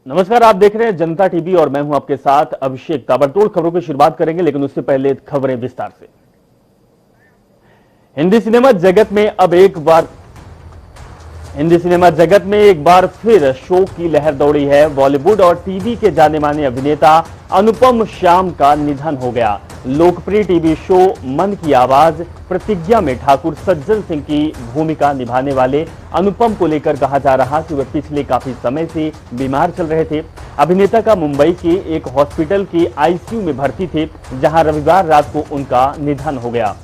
नमस्कार, आप देख रहे हैं जनता टीवी और मैं हूं आपके साथ अभिषेक। ताबड़तोड़ खबरों की शुरुआत करेंगे, लेकिन उससे पहले खबरें विस्तार से। हिंदी सिनेमा जगत में अब एक बार हिंदी सिनेमा जगत में एक बार फिर शोक की लहर दौड़ी है। बॉलीवुड और टीवी के जाने माने अभिनेता अनुपम श्याम का निधन हो गया। लोकप्रिय टीवी शो मन की आवाज प्रतिज्ञा में ठाकुर सज्जन सिंह की भूमिका निभाने वाले अनुपम को लेकर कहा जा रहा कि वे पिछले काफी समय से बीमार चल रहे थे। अभिनेता का मुंबई के एक हॉस्पिटल के आईसीयू में भर्ती थे, जहां रविवार रात को उनका निधन हो गया।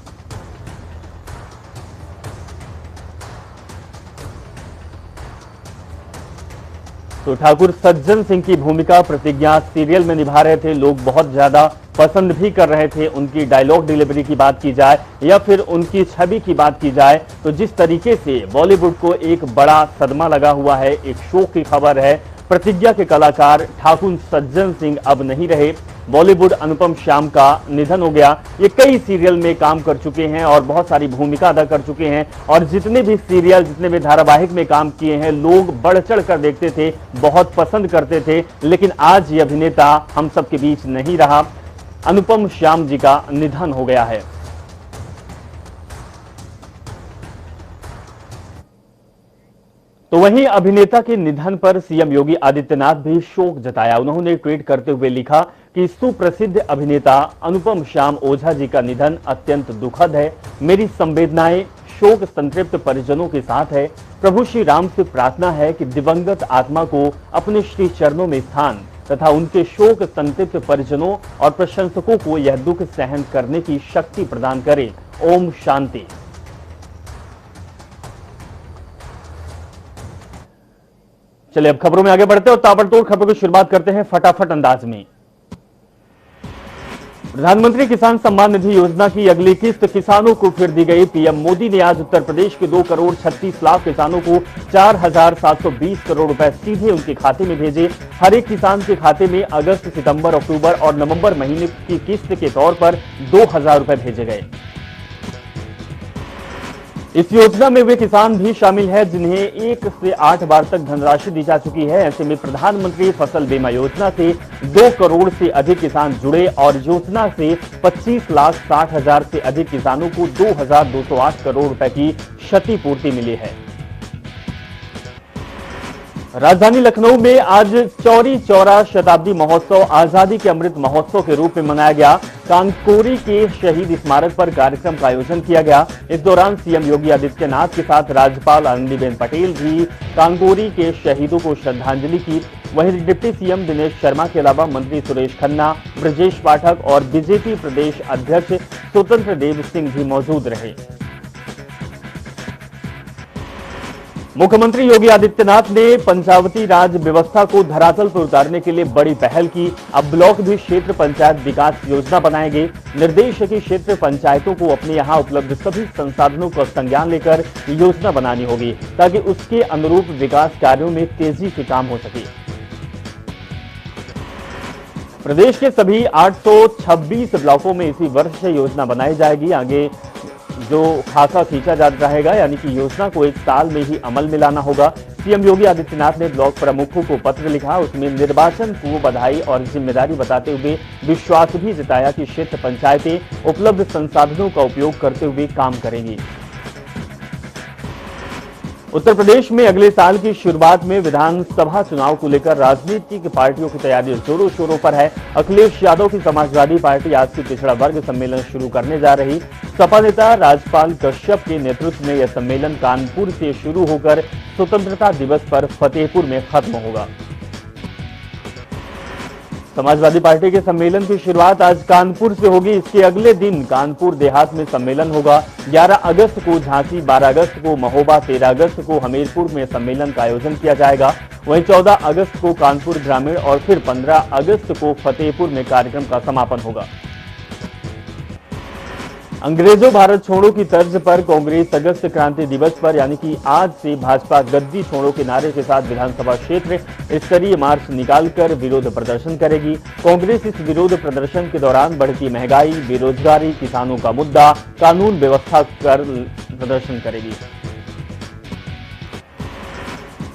तो ठाकुर सज्जन सिंह की भूमिका प्रतिज्ञा सीरियल में निभा रहे थे। लोग बहुत ज्यादा पसंद भी कर रहे थे। उनकी डायलॉग डिलीवरी की बात की जाए या फिर उनकी छवि की बात की जाए, तो जिस तरीके से बॉलीवुड को एक बड़ा सदमा लगा हुआ है, एक शोक की खबर है। प्रतिज्ञा के कलाकार ठाकुर सज्जन सिंह अब नहीं रहे। बॉलीवुड अनुपम श्याम का निधन हो गया। ये कई सीरियल में काम कर चुके हैं और बहुत सारी भूमिका अदा कर चुके हैं, और जितने भी सीरियल, जितने भी धारावाहिक में काम किए हैं, लोग बढ़ चढ़ कर देखते थे, बहुत पसंद करते थे। लेकिन आज ये अभिनेता हम सबके बीच नहीं रहा। अनुपम श्याम जी का निधन हो गया है। तो वहीं अभिनेता के निधन पर सीएम योगी आदित्यनाथ भी शोक जताया। उन्होंने ट्वीट करते हुए लिखा कि सुप्रसिद्ध अभिनेता अनुपम श्याम ओझा जी का निधन अत्यंत दुखद है। मेरी संवेदनाएं शोक संतृप्त परिजनों के साथ है। प्रभु श्री राम से प्रार्थना है कि दिवंगत आत्मा को अपने श्री चरणों में स्थान तथा उनके शोक संतृप्त परिजनों और प्रशंसकों को यह दुख सहन करने की शक्ति प्रदान करे। ओम शांति। चलिए अब खबरों में आगे बढ़ते हैं और ताबड़तोड़ खबरों की शुरुआत करते हैं फटाफट अंदाज में। प्रधानमंत्री किसान सम्मान निधि योजना की अगली किस्त किसानों को फिर दी गई। पीएम मोदी ने आज उत्तर प्रदेश के 2 करोड़ 36 लाख किसानों को 4,720 करोड़ रुपए सीधे उनके खाते में भेजे। हर एक किसान के खाते में अगस्त, सितंबर, अक्टूबर और नवंबर महीने की किस्त के तौर पर 2,000 रुपए भेजे गए। इस योजना में वे किसान भी शामिल हैं जिन्हें 1 से 8 बार तक धनराशि दी जा चुकी है। ऐसे में प्रधानमंत्री फसल बीमा योजना से 2 करोड़ से अधिक किसान जुड़े और योजना से 25,60,000 से अधिक किसानों को 2,208 करोड़ रुपए की क्षतिपूर्ति मिली है। राजधानी लखनऊ में आज चौरी चौरा शताब्दी महोत्सव आजादी के अमृत महोत्सव के रूप में मनाया गया। कानकोरी के शहीद स्मारक पर कार्यक्रम का आयोजन किया गया। इस दौरान सीएम योगी आदित्यनाथ के साथ राज्यपाल आनंदीबेन पटेल भी कानकोरी के शहीदों को श्रद्धांजलि की। वहीं डिप्टी सीएम दिनेश शर्मा के अलावा मंत्री सुरेश खन्ना, ब्रजेश पाठक और बीजेपी प्रदेश अध्यक्ष स्वतंत्र देव सिंह भी मौजूद रहे। मुख्यमंत्री योगी आदित्यनाथ ने पंचायती राज व्यवस्था को धरातल पर उतारने के लिए बड़ी पहल की। अब ब्लॉक भी क्षेत्र पंचायत विकास योजना बनाएंगे। निर्देश है कि क्षेत्र पंचायतों को अपने यहां उपलब्ध सभी संसाधनों का संज्ञान लेकर योजना बनानी होगी, ताकि उसके अनुरूप विकास कार्यों में तेजी से काम हो सके। प्रदेश के सभी 826 ब्लॉकों में इसी वर्ष योजना बनाई जाएगी। आगे जो खाका खींचा जाता रहेगा, यानी कि योजना को 1 साल में ही अमल में लाना होगा। सीएम योगी आदित्यनाथ ने ब्लॉक प्रमुखों को पत्र लिखा। उसमें निर्वाचन को बधाई और जिम्मेदारी बताते हुए विश्वास भी जताया कि क्षेत्र पंचायतें उपलब्ध संसाधनों का उपयोग करते हुए काम करेंगी। उत्तर प्रदेश में अगले साल की शुरुआत में विधानसभा चुनाव को लेकर राजनीतिक पार्टियों की तैयारी जोरों शोरों पर है। अखिलेश यादव की समाजवादी पार्टी आज से पिछड़ा वर्ग सम्मेलन शुरू करने जा रही। सपा नेता राजपाल कश्यप के नेतृत्व में यह सम्मेलन कानपुर से शुरू होकर स्वतंत्रता दिवस पर फतेहपुर में खत्म होगा। समाजवादी पार्टी के सम्मेलन की शुरुआत आज कानपुर से होगी। इसके अगले दिन कानपुर देहात में सम्मेलन होगा। 11 अगस्त को झांसी, 12 अगस्त को महोबा, 13 अगस्त को हमीरपुर में सम्मेलन का आयोजन किया जाएगा। वहीं 14 अगस्त को कानपुर ग्रामीण और फिर 15 अगस्त को फतेहपुर में कार्यक्रम का समापन होगा। अंग्रेजों भारत छोड़ो की तर्ज पर कांग्रेस अगस्त क्रांति दिवस पर यानी कि आज से भाजपा गद्दी छोड़ो के नारे के साथ विधानसभा क्षेत्र स्तरीय मार्च निकालकर विरोध प्रदर्शन करेगी। कांग्रेस इस विरोध प्रदर्शन के दौरान बढ़ती महंगाई, बेरोजगारी, किसानों का मुद्दा, कानून व्यवस्था कर प्रदर्शन करेगी।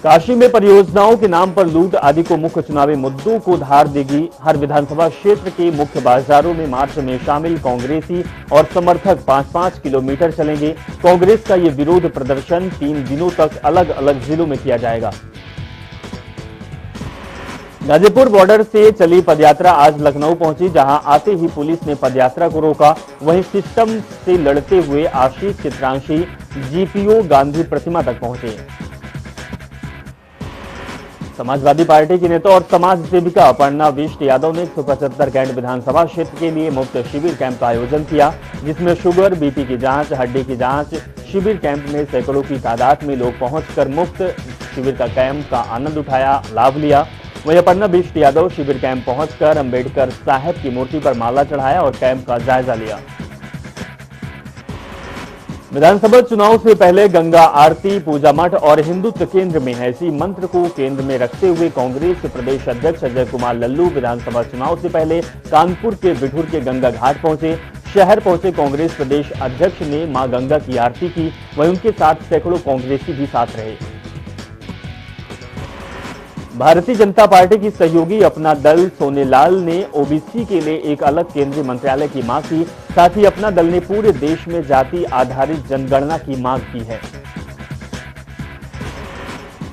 काशी में परियोजनाओं के नाम पर लूट आदि को मुख्य चुनावी मुद्दों को धार देगी। हर विधानसभा क्षेत्र के मुख्य बाजारों में मार्च में शामिल कांग्रेसी और समर्थक 5-5 किलोमीटर चलेंगे। कांग्रेस का ये विरोध प्रदर्शन 3 दिनों तक अलग अलग जिलों में किया जाएगा। गाजीपुर बॉर्डर से चली पदयात्रा आज लखनऊ पहुंची, जहां आते ही पुलिस ने पदयात्रा को रोका। वहीं सिस्टम से लड़ते हुए आशीष चित्रांशी जीपीओ गांधी प्रतिमा तक पहुंचे। समाजवादी पार्टी की नेता और समाज सेविका अपर्णा बिष्ट यादव ने 175 कैंट विधानसभा क्षेत्र के लिए मुफ्त शिविर कैंप का आयोजन किया, जिसमें शुगर, बीपी की जांच, हड्डी की जांच। शिविर कैंप में सैकड़ों की तादाद में लोग पहुंचकर मुफ्त शिविर का कैंप का आनंद उठाया, लाभ लिया। वहीं अपर्णा बिष्ट यादव शिविर कैंप पहुंचकर अंबेडकर साहब की मूर्ति पर माला चढ़ाया और कैंप का जायजा लिया। विधानसभा चुनाव से पहले गंगा आरती, पूजा मठ और हिंदुत्व केंद्र में है, इसी मंत्र को केंद्र में रखते हुए कांग्रेस के प्रदेश अध्यक्ष अजय कुमार लल्लू विधानसभा चुनाव से पहले कानपुर के बिठूर के गंगा घाट पहुंचे। शहर पहुंचे कांग्रेस प्रदेश अध्यक्ष ने मां गंगा की आरती की। वहीं उनके साथ सैकड़ों कांग्रेसी भी साथ रहे। भारतीय जनता पार्टी की सहयोगी अपना दल सोनेलाल ने ओबीसी के लिए एक अलग केंद्रीय मंत्रालय की मांग की। साथ ही अपना दल ने पूरे देश में जाति आधारित जनगणना की मांग की है।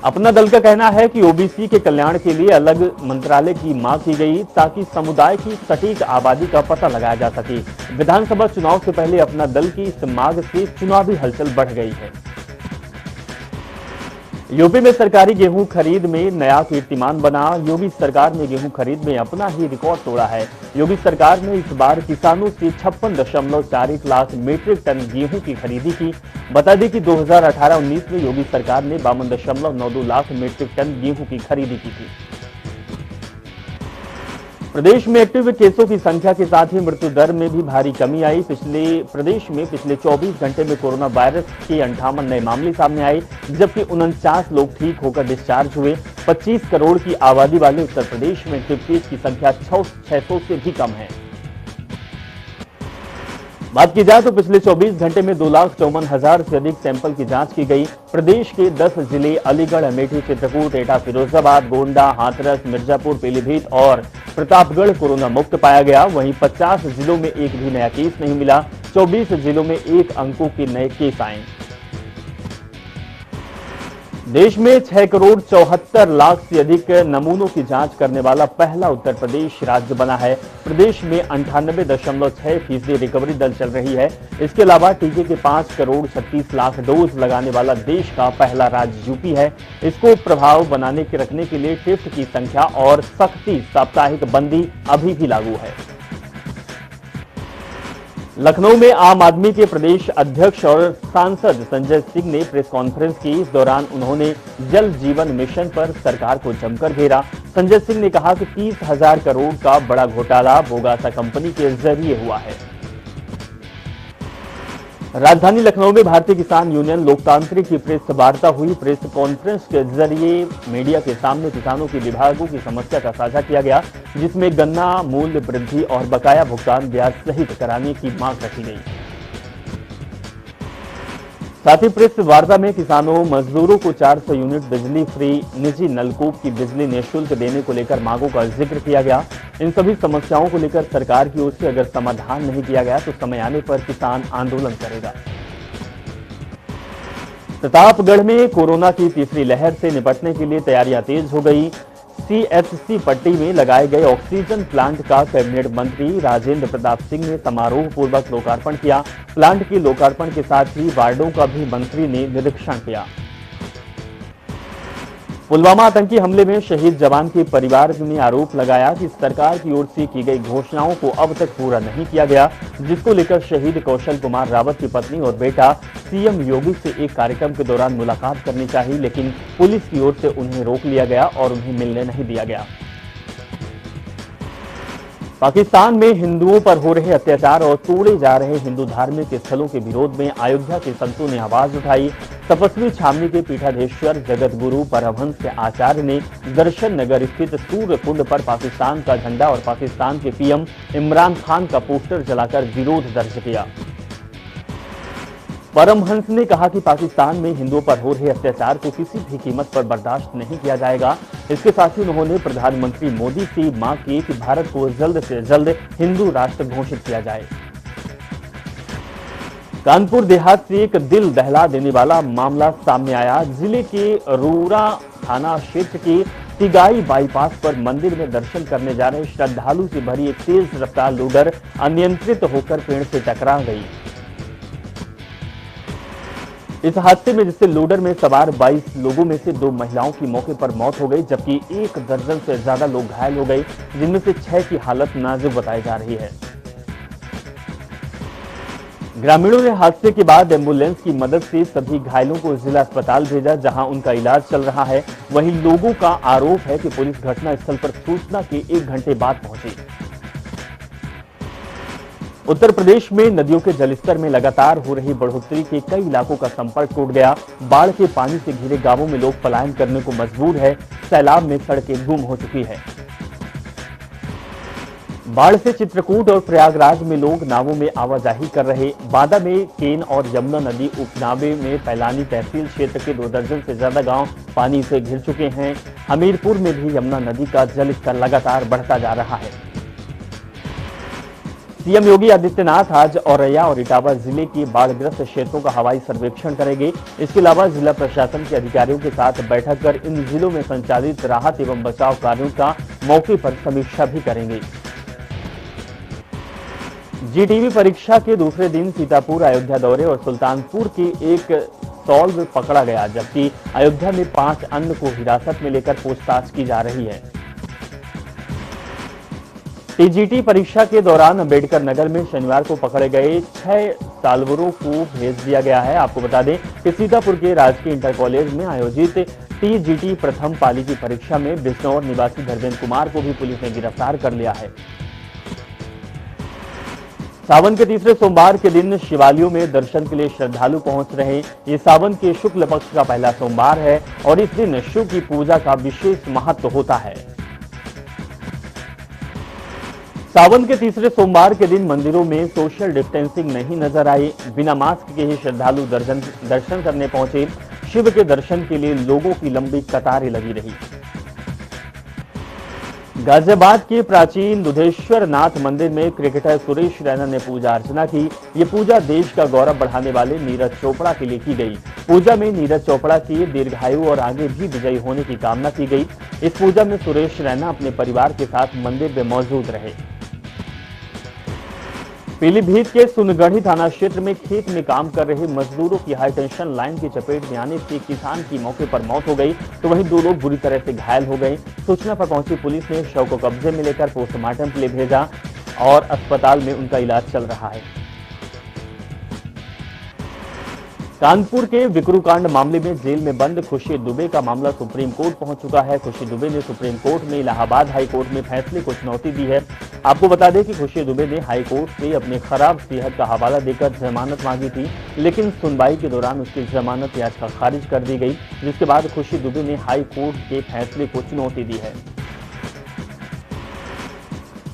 अपना दल का कहना है कि ओबीसी के कल्याण के लिए अलग मंत्रालय की मांग की गई, ताकि समुदाय की सटीक आबादी का पता लगाया जा सके। विधानसभा चुनाव से पहले अपना दल की इस मांग से चुनावी हलचल बढ़ गई है। यूपी में सरकारी गेहूं खरीद में नया कीर्तिमान बना। योगी सरकार ने गेहूं खरीद में अपना ही रिकॉर्ड तोड़ा है। योगी सरकार ने इस बार किसानों से 56.41 लाख मीट्रिक टन गेहूं की खरीदी की। बता दें कि 2018-19 में योगी सरकार ने 52.92 लाख मीट्रिक टन गेहूं की खरीदी की थी। प्रदेश में एक्टिव केसों की संख्या के साथ ही मृत्यु दर में भी भारी कमी आई। प्रदेश में पिछले 24 घंटे में कोरोना वायरस के 58 नए मामले सामने आए, जबकि 49 लोग ठीक होकर डिस्चार्ज हुए। 25 करोड़ की आबादी वाले उत्तर प्रदेश में एक्टिव केस की संख्या 600 से भी कम है। बात की जाए तो पिछले 24 घंटे में 2,54,000 से अधिक सैंपल की जांच की गई। प्रदेश के 10 जिले अलीगढ़, अमेठी, चित्रकूट, एटा, फिरोजाबाद, गोंडा, हाथरस, मिर्जापुर, पीलीभीत और प्रतापगढ़ कोरोना मुक्त पाया गया। वहीं 50 जिलों में एक भी नया केस नहीं मिला। 24 जिलों में 1 अंकों के नए केस आए। देश में 6 करोड़ 74 लाख से अधिक नमूनों की जांच करने वाला पहला उत्तर प्रदेश राज्य बना है। प्रदेश में 98.6% रिकवरी दर चल रही है। इसके अलावा टीके के 5 करोड़ 36 लाख डोज लगाने वाला देश का पहला राज्य यूपी है। इसको प्रभाव बनाने के रखने के लिए शिफ्ट की संख्या और सख्ती साप्ताहिक बंदी अभी भी लागू है। लखनऊ में आम आदमी के प्रदेश अध्यक्ष और सांसद संजय सिंह ने प्रेस कॉन्फ्रेंस की। इस दौरान उन्होंने जल जीवन मिशन पर सरकार को जमकर घेरा। संजय सिंह ने कहा कि 30,000 करोड़ का बड़ा घोटाला बोगासा कंपनी के जरिए हुआ है। राजधानी लखनऊ में भारतीय किसान यूनियन लोकतांत्रिक की प्रेस वार्ता हुई। प्रेस कॉन्फ्रेंस के जरिए मीडिया के सामने किसानों की विभागों की समस्या का साझा किया गया, जिसमें गन्ना मूल्य वृद्धि और बकाया भुगतान ब्याज सहित कराने की मांग रखी गई। साथ ही प्रेस वार्ता में किसानों मजदूरों को 400 यूनिट बिजली फ्री, निजी नलकूप की बिजली निःशुल्क देने को लेकर मांगों का जिक्र किया गया। इन सभी समस्याओं को लेकर सरकार की ओर से अगर समाधान नहीं किया गया तो समय आने पर किसान आंदोलन करेगा। प्रतापगढ़ में कोरोना की तीसरी लहर से निपटने के लिए तैयारियां तेज हो गई। सीएचसी पट्टी में लगाए गए ऑक्सीजन प्लांट का कैबिनेट मंत्री राजेंद्र प्रताप सिंह ने समारोह पूर्वक लोकार्पण किया। प्लांट के लोकार्पण के साथ ही वार्डों का भी मंत्री ने निरीक्षण किया। पुलवामा आतंकी हमले में शहीद जवान के परिवार ने आरोप लगाया कि सरकार की ओर से की गई घोषणाओं को अब तक पूरा नहीं किया गया, जिसको लेकर शहीद कौशल कुमार रावत की पत्नी और बेटा सीएम योगी से एक कार्यक्रम के दौरान मुलाकात करनी चाहिए, लेकिन पुलिस की ओर से उन्हें रोक लिया गया और उन्हें मिलने नहीं दिया गया। पाकिस्तान में हिंदुओं पर हो रहे अत्याचार और तोड़े जा रहे हिंदू धार्मिक स्थलों के विरोध में अयोध्या के संतों ने आवाज उठाई। तपस्वी छावनी के पीठाधीश्वर जगत गुरु परमहंस आचार्य ने दर्शन नगर स्थित सूर्य कुंड पर पाकिस्तान का झंडा और पाकिस्तान के पीएम इमरान खान का पोस्टर जलाकर विरोध दर्ज किया। परमहंस ने कहा कि पाकिस्तान में हिंदुओं पर हो रहे अत्याचार को किसी भी कीमत पर बर्दाश्त नहीं किया जाएगा। इसके साथ ही उन्होंने प्रधानमंत्री मोदी से मांग की कि भारत को जल्द से जल्द हिंदू राष्ट्र घोषित किया जाए। कानपुर देहात से एक दिल दहला देने वाला मामला सामने आया। जिले के रूरा थाना क्षेत्र के तिगाई बाईपास पर मंदिर में दर्शन करने जा रहे श्रद्धालु से भरी एक तेज रफ्तार लोडर अनियंत्रित होकर पेड़ से टकरा गई। इस हादसे में जिससे लोडर में सवार 22 लोगों में से 2 महिलाओं की मौके पर मौत हो गई, जबकि 1 दर्जन से ज्यादा लोग घायल हो गए, जिनमें से 6 की हालत नाजुक बताई जा रही है। ग्रामीणों ने हादसे के बाद एम्बुलेंस की मदद से सभी घायलों को जिला अस्पताल भेजा, जहां उनका इलाज चल रहा है। वहीं लोगों का आरोप है कि पुलिस घटनास्थल पर सूचना के 1 घंटे बाद पहुंची। उत्तर प्रदेश में नदियों के जलस्तर में लगातार हो रही बढ़ोतरी के कई इलाकों का संपर्क टूट गया। बाढ़ के पानी से घिरे गांवों में लोग पलायन करने को मजबूर है। सैलाब में सड़कें गुम हो चुकी है। बाढ़ से चित्रकूट और प्रयागराज में लोग नावों में आवाजाही कर रहे। बांदा में केन और यमुना नदी उपनावे में पैलानी तहसील क्षेत्र के 2 दर्जन से ज्यादा गांव पानी से घिर चुके हैं। हमीरपुर में भी यमुना नदी का जलस्तर लगातार बढ़ता जा रहा है। सीएम योगी आदित्यनाथ आज औरैया और इटावा जिले के बाढ़ग्रस्त क्षेत्रों का हवाई सर्वेक्षण करेंगे। इसके अलावा जिला प्रशासन के अधिकारियों के साथ बैठक कर इन जिलों में संचालित राहत एवं बचाव कार्यों का मौके पर समीक्षा भी करेंगे। जीटीवी परीक्षा के दूसरे दिन सीतापुर, अयोध्या दौरे और सुल्तानपुर के एक सॉल्व पकड़ा गया, जबकि अयोध्या में 5 अन्य को हिरासत में लेकर पूछताछ की जा रही है। टीजीटी परीक्षा के दौरान अंबेडकर नगर में शनिवार को पकड़े गए 6 सालवरों को भेज दिया गया है। आपको बता दें कि सीतापुर के राजकीय इंटर कॉलेज में आयोजित टीजीटी प्रथम पाली की परीक्षा में बिजनौर निवासी धर्मेंद्र कुमार को भी पुलिस ने गिरफ्तार कर लिया है। सावन के तीसरे सोमवार के दिन शिवालयों में दर्शन के लिए श्रद्धालु पहुंच रहे। ये सावन के शुक्ल पक्ष का पहला सोमवार है और इस दिन शिव की पूजा का विशेष महत्व होता है। सावन के तीसरे सोमवार के दिन मंदिरों में सोशल डिस्टेंसिंग नहीं नजर आई। बिना मास्क के ही श्रद्धालु दर्शन करने पहुंचे। शिव के दर्शन के लिए लोगों की लंबी कतारें लगी रही। गाजियाबाद के प्राचीन दुधेश्वर नाथ मंदिर में क्रिकेटर सुरेश रैना ने पूजा अर्चना की। ये पूजा देश का गौरव बढ़ाने वाले नीरज चोपड़ा के लिए की गई। पूजा में नीरज चोपड़ा की दीर्घायु और आगे भी विजयी होने की कामना की गई। इस पूजा में सुरेश रैना अपने परिवार के साथ मंदिर में मौजूद रहे। पीलीभीत के सुनगढ़ी थाना क्षेत्र में खेत में काम कर रहे मजदूरों की हाई टेंशन लाइन की चपेट में आने से किसान की मौके पर मौत हो गई, तो वहीं 2 लोग बुरी तरह से घायल हो गए। सूचना पर पहुंची पुलिस ने शव को कब्जे में लेकर पोस्टमार्टम के लिए भेजा और अस्पताल में उनका इलाज चल रहा है। कानपुर के विक्रूकांड मामले में जेल में बंद खुशी दुबे का मामला सुप्रीम कोर्ट पहुंच चुका है। खुशी दुबे ने सुप्रीम कोर्ट में इलाहाबाद हाई कोर्ट में फैसले को चुनौती दी है। आपको बता दें कि खुशी दुबे ने हाई कोर्ट से अपनी खराब सेहत का हवाला देकर जमानत मांगी थी, लेकिन सुनवाई के दौरान उसकी जमानत याचिका खारिज कर दी गई, जिसके बाद खुशी दुबे ने हाई कोर्ट के फैसले को चुनौती दी है।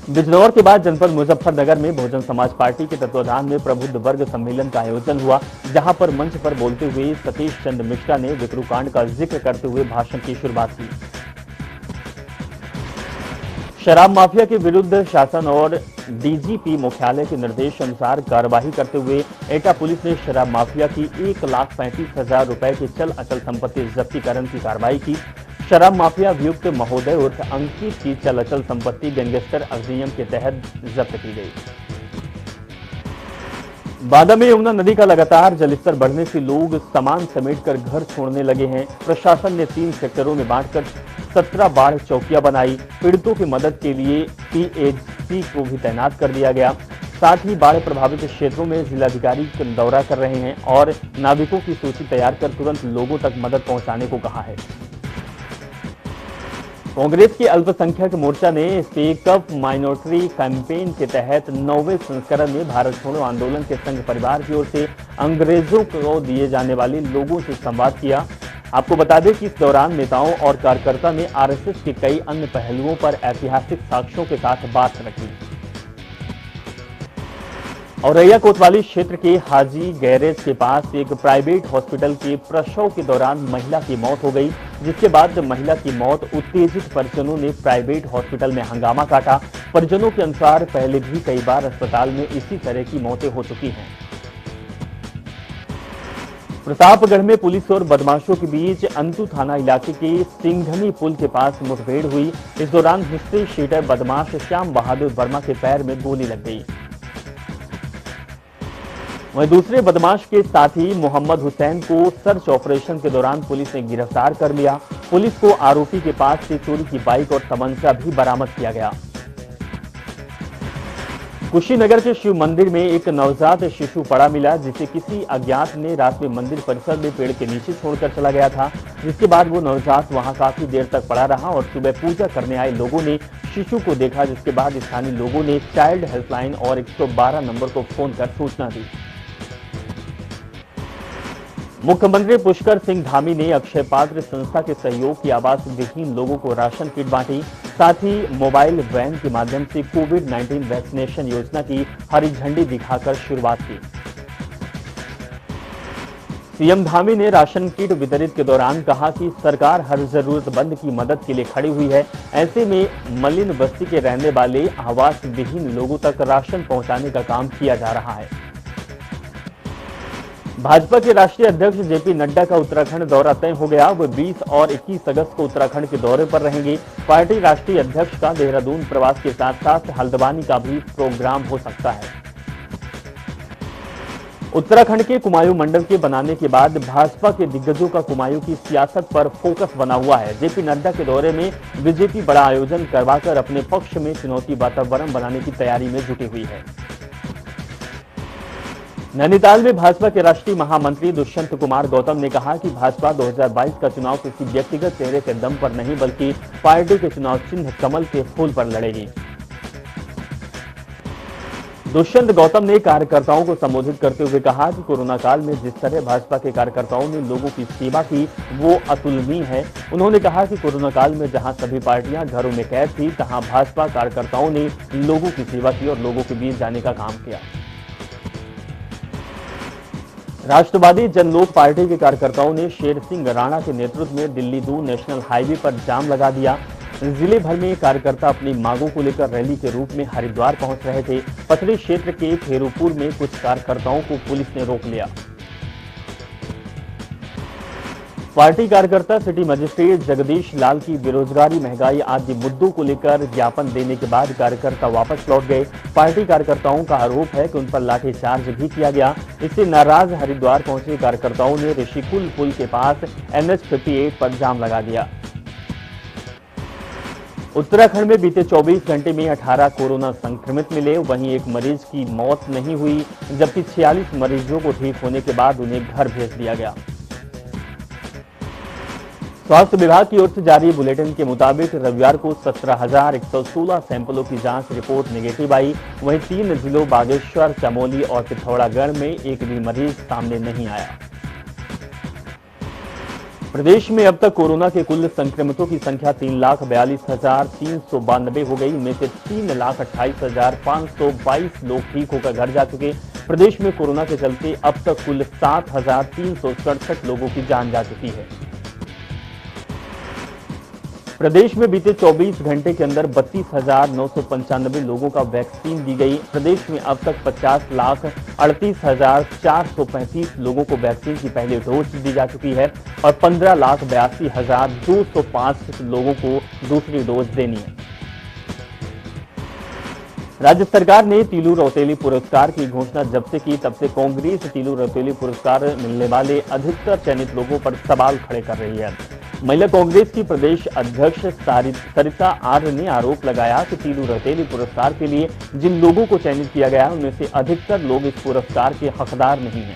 बिजनौर के बाद जनपद मुजफ्फरनगर में बहुजन समाज पार्टी के तत्वाधान में प्रबुद्ध वर्ग सम्मेलन का आयोजन हुआ, जहां पर मंच पर बोलते हुए सतीश चंद्र मिश्रा ने विक्रूकांड का जिक्र करते हुए भाषण की शुरुआत की। शराब माफिया के विरुद्ध शासन और डीजीपी मुख्यालय के निर्देश अनुसार कार्रवाई करते हुए एटा पुलिस ने शराब माफिया की 1,35,000 रुपए की चल अचल संपत्ति जब्तीकरण की कार्रवाई की। शराब माफिया अभियुक्त महोदय उर्फ अंकित की चल अचल संपत्ति गैंगस्टर अधिनियम के तहत जब्त की गई। बांदा में यमुना नदी का लगातार जलस्तर बढ़ने से लोग सामान समेटकर घर छोड़ने लगे हैं। प्रशासन ने 3 सेक्टरों में बांटकर 17 बाढ़ चौकियां बनाई। पीड़ितों की मदद के लिए पीएचसी को भी तैनात कर दिया गया। साथ ही बाढ़ प्रभावित क्षेत्रों में जिलाधिकारी दौरा कर रहे हैं और नाविकों की सूची तैयार कर तुरंत लोगों तक मदद पहुंचाने को कहा है। कांग्रेस के अल्पसंख्यक मोर्चा ने स्पीक अप माइनॉरिटी कैंपेन के तहत 9वें संस्करण में भारत छोड़ो आंदोलन के संघ परिवार की ओर से अंग्रेजों को दिए जाने वाले लोगों से संवाद किया। आपको बता दें कि इस दौरान नेताओं और कार्यकर्ता ने आरएसएस के कई अन्य पहलुओं पर ऐतिहासिक साक्ष्यों के साथ बात रखी। औरैया कोतवाली क्षेत्र के हाजी गैरेज के पास एक प्राइवेट हॉस्पिटल के प्रसव के दौरान महिला की मौत हो गई, जिसके बाद महिला की मौत उत्तेजित परिजनों ने प्राइवेट हॉस्पिटल में हंगामा काटा। परिजनों के अनुसार पहले भी कई बार अस्पताल में इसी तरह की मौतें हो चुकी हैं। प्रतापगढ़ में पुलिस और बदमाशों के बीच अंतु थाना इलाके के सिंघनी पुल के पास मुठभेड़ हुई। इस दौरान हिस्ट्री शीटर बदमाश श्याम बहादुर वर्मा के पैर में गोली लग गई। वहीं दूसरे बदमाश के साथी मोहम्मद हुसैन को सर्च ऑपरेशन के दौरान पुलिस ने गिरफ्तार कर लिया। पुलिस को आरोपी के पास से चोरी की बाइक और तमंचा भी बरामद किया गया। कुशीनगर के शिव मंदिर में एक नवजात शिशु पड़ा मिला, जिसे किसी अज्ञात ने रात में मंदिर परिसर में पेड़ के नीचे छोड़कर चला गया था, जिसके बाद वो नवजात वहां काफी देर तक पड़ा रहा और सुबह पूजा करने आए लोगों ने शिशु को देखा, जिसके बाद स्थानीय लोगों ने चाइल्ड हेल्पलाइन और 112 नंबर को फोन कर सूचना दी। मुख्यमंत्री पुष्कर सिंह धामी ने अक्षय पात्र संस्था के सहयोग की आवास विहीन लोगों को राशन किट बांटी। साथ ही मोबाइल वैन के माध्यम से कोविड-19 वैक्सीनेशन योजना की हरी झंडी दिखाकर शुरुआत की। सीएम धामी ने राशन किट वितरित के दौरान कहा कि सरकार हर जरूरतमंद की मदद के लिए खड़ी हुई है। ऐसे में मलिन बस्ती के रहने वाले आवास विहीन लोगों तक राशन पहुंचाने का काम किया जा रहा है। भाजपा के राष्ट्रीय अध्यक्ष जेपी नड्डा का उत्तराखंड दौरा तय हो गया। वो 20 और 21 अगस्त को उत्तराखंड के दौरे पर रहेंगे। पार्टी राष्ट्रीय अध्यक्ष का देहरादून प्रवास के साथ साथ हल्द्वानी का भी प्रोग्राम हो सकता है। उत्तराखंड के कुमायूं मंडल के बनाने के बाद भाजपा के दिग्गजों का कुमायूं की सियासत पर फोकस बना हुआ है। जेपी नड्डा के दौरे में बीजेपी बड़ा आयोजन करवाकर अपने पक्ष में चुनौती वातावरण बनाने की तैयारी में जुटी हुई है। नैनीताल में भाजपा के राष्ट्रीय महामंत्री दुष्यंत कुमार गौतम ने कहा कि भाजपा 2022 का चुनाव किसी व्यक्तिगत चेहरे के दम पर नहीं, बल्कि पार्टी के चुनाव चिन्ह कमल के फूल पर लड़ेगी। दुष्यंत गौतम ने कार्यकर्ताओं को संबोधित करते हुए कहा कि कोरोना काल में जिस तरह भाजपा के कार्यकर्ताओं ने लोगों की सेवा की, वो अतुलनीय है। उन्होंने कहा कि कोरोना काल में जहां सभी पार्टियां घरों में कैद थी, तहां भाजपा कार्यकर्ताओं ने लोगों की सेवा की और लोगों के बीच जाने का काम किया। राष्ट्रवादी जनलोक पार्टी के कार्यकर्ताओं ने शेर सिंह राणा के नेतृत्व में दिल्ली दून नेशनल हाईवे पर जाम लगा दिया। जिले भर में कार्यकर्ता अपनी मांगों को लेकर रैली के रूप में हरिद्वार पहुंच रहे थे। पथरी क्षेत्र के फेरूपुर में कुछ कार्यकर्ताओं को पुलिस ने रोक लिया। पार्टी कार्यकर्ता सिटी मजिस्ट्रेट जगदीश लाल की बेरोजगारी, महंगाई आदि मुद्दों को लेकर ज्ञापन देने के बाद कार्यकर्ता वापस लौट गए। पार्टी कार्यकर्ताओं का आरोप है कि उन पर लाठीचार्ज भी किया गया। इससे नाराज हरिद्वार पहुंचे कार्यकर्ताओं ने ऋषिकुल पुल के पास NH 58 पर जाम लगा दिया। उत्तराखंड में बीते 24 घंटे में 18 कोरोना संक्रमित मिले। वहीं एक मरीज की मौत नहीं हुई, जबकि 46 मरीजों को ठीक होने के बाद उन्हें घर भेज दिया गया। स्वास्थ्य विभाग की ओर से जारी बुलेटिन के मुताबिक रविवार को 17,116 सैंपलों की जांच रिपोर्ट नेगेटिव आई। वहीं 3 जिलों बागेश्वर, चमोली और पिथौरागढ़ में एक भी मरीज सामने नहीं आया। प्रदेश में अब तक कोरोना के कुल संक्रमितों की संख्या 3,42,392 हो गई। इनमें से 3,28,522 लोग ठीक होकर घर जा चुके। प्रदेश में कोरोना के चलते अब तक कुल 7,367 लोगों की जान जा चुकी है। प्रदेश में बीते 24 घंटे के अंदर 32,995 लोगों का वैक्सीन दी गई। प्रदेश में अब तक 50,38,435 लोगों को वैक्सीन की पहली डोज दी जा चुकी है और 15,82,205 लोगों को दूसरी डोज देनी है। राज्य सरकार ने तीलू रौतेली पुरस्कार की घोषणा जब से की, तब से कांग्रेस तीलू रौतेली पुरस्कार मिलने वाले अधिकतर चयनित लोगों पर सवाल खड़े कर रही है। महिला कांग्रेस की प्रदेश अध्यक्ष सरिता आर्य ने आरोप लगाया कि तीलू रौतेली पुरस्कार के लिए जिन लोगों को चयनित किया गया, उनमें से अधिकतर लोग इस पुरस्कार के हकदार नहीं हैं।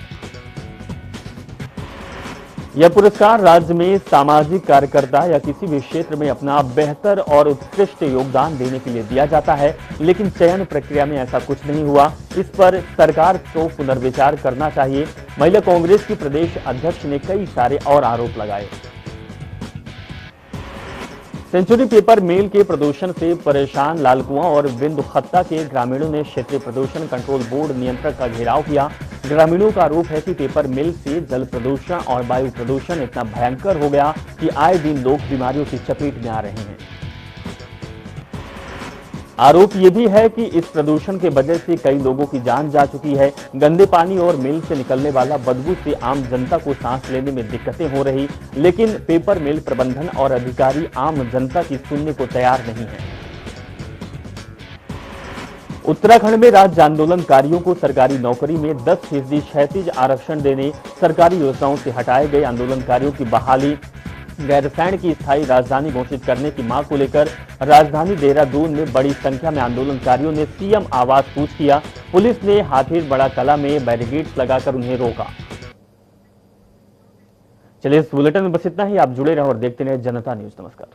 यह पुरस्कार राज्य में सामाजिक कार्यकर्ता या किसी भी क्षेत्र में अपना बेहतर और उत्कृष्ट योगदान देने के लिए दिया जाता है, लेकिन चयन प्रक्रिया में ऐसा कुछ नहीं हुआ। इस पर सरकार को पुनर्विचार करना चाहिए। महिला कांग्रेस की प्रदेश अध्यक्ष ने कई सारे और आरोप लगाए। सेंचुरी पेपर मिल के प्रदूषण से परेशान लालकुआं और बिंदुखत्ता के ग्रामीणों ने क्षेत्रीय प्रदूषण कंट्रोल बोर्ड नियंत्रक का घेराव किया। ग्रामीणों का आरोप है कि पेपर मिल से जल प्रदूषण और वायु प्रदूषण इतना भयंकर हो गया कि आए दिन लोग बीमारियों की चपेट में आ रहे हैं। आरोप ये भी है कि इस प्रदूषण के वजह से कई लोगों की जान जा चुकी है। गंदे पानी और मिल से निकलने वाला बदबू से आम जनता को सांस लेने में दिक्कतें हो रही, लेकिन पेपर मिल प्रबंधन और अधिकारी आम जनता की सुनने को तैयार नहीं है। उत्तराखंड में राज्य आंदोलनकारियों को सरकारी नौकरी में 10% क्षैतिज आरक्षण देने, सरकारी योजनाओं से हटाए गए आंदोलनकारियों की बहाली, गैरसैंण की स्थायी राजधानी घोषित करने की मांग को लेकर राजधानी देहरादून में बड़ी संख्या में आंदोलनकारियों ने सीएम आवास कूच किया। पुलिस ने हाथीर बड़ा कला में बैरिकेड्स लगाकर उन्हें रोका। चलिए इस बुलेटिन में बस इतना ही। आप जुड़े रहें और देखते रहें जनता न्यूज। नमस्कार।